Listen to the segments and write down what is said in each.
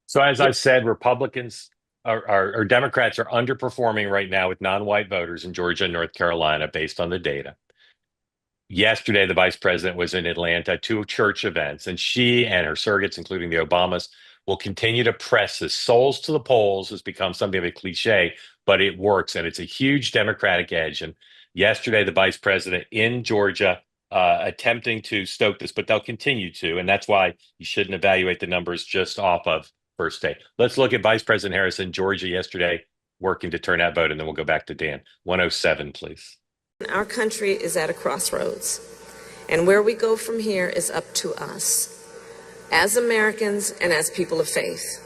So as Yeah. I've said, Republicans or Democrats are underperforming right now with non-white voters in Georgia and North Carolina based on the data. Yesterday, the vice president was in Atlanta at two church events, and she and her surrogates, including the Obamas, will continue to press the souls to the polls has become something of a cliche, but it works, and it's a huge Democratic edge. And yesterday, the vice president in Georgia attempting to stoke this, but they'll continue to, and that's why you shouldn't evaluate the numbers just off of first day. Let's look at Vice President Harris in Georgia yesterday, working to turn out vote, and then we'll go back to Dan. 107, please. Our country is at a crossroads, and where we go from here is up to us, as Americans and as people of faith.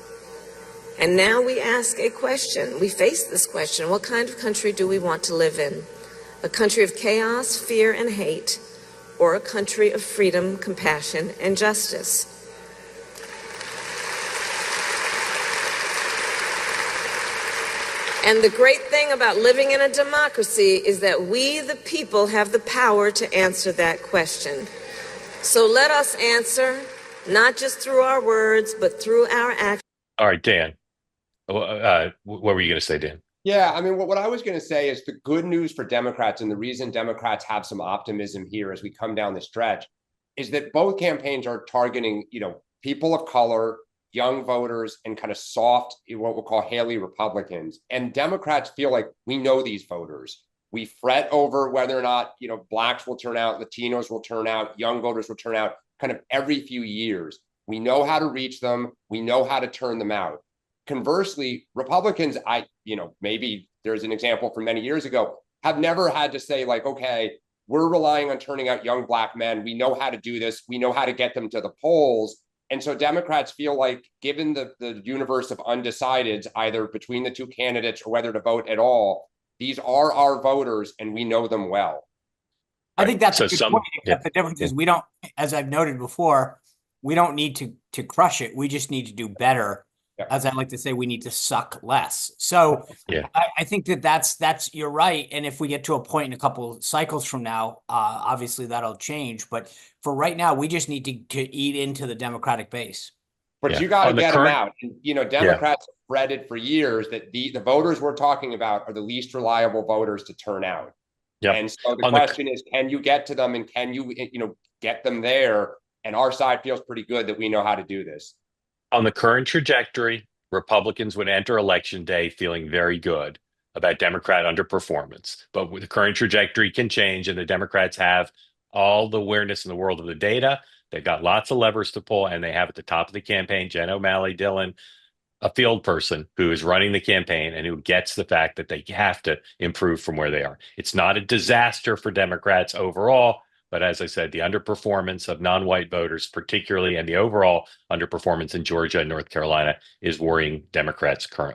And now we ask a question, we face this question: what kind of country do we want to live in? A country of chaos, fear, and hate, or a country of freedom, compassion, and justice? And the great thing about living in a democracy is that we, the people, have the power to answer that question. So let us answer, not just through our words, but through our actions. All right, Dan. What were you going to say, Dan? Yeah, I mean, what I was going to say is the good news for Democrats, and the reason Democrats have some optimism here as we come down the stretch, is that both campaigns are targeting, people of color, young voters, and kind of soft, what we'll call Haley Republicans. And Democrats feel like we know these voters. We fret over whether or not, blacks will turn out, Latinos will turn out, young voters will turn out kind of every few years. We know how to reach them. We know how to turn them out. Conversely, Republicans, maybe there's an example from many years ago, have never had to say like, okay, we're relying on turning out young black men. We know how to do this. We know how to get them to the polls. And so Democrats feel like, given the universe of undecideds, either between the two candidates or whether to vote at all, these are our voters and we know them well. I think that's So a good point. yeah, The difference is we don't, as I've noted before, we don't need to crush it. We just need to do better. Yeah. As I like to say, we need to suck less. So yeah. I think that's you're right. And if we get to a point in a couple cycles from now, obviously that'll change. But for right now, we just need to eat into the Democratic base. But Yeah. you got to get them current, out. And, Democrats have fretted for years that the voters we're talking about are the least reliable voters to turn out. yeah. And so the question is, can you get to them, and can you, get them there? And our side feels pretty good that we know how to do this. On the current trajectory, Republicans would enter election day feeling very good about Democrat underperformance. But the current trajectory can change, and the Democrats have all the awareness in the world of the data. They've got lots of levers to pull, and they have at the top of the campaign Jen O'Malley Dillon, a field person who is running the campaign and who gets the fact that they have to improve from where they are. It's not a disaster for Democrats overall, but as I said, the underperformance of non-white voters, particularly, and the overall underperformance in Georgia and North Carolina is worrying Democrats currently.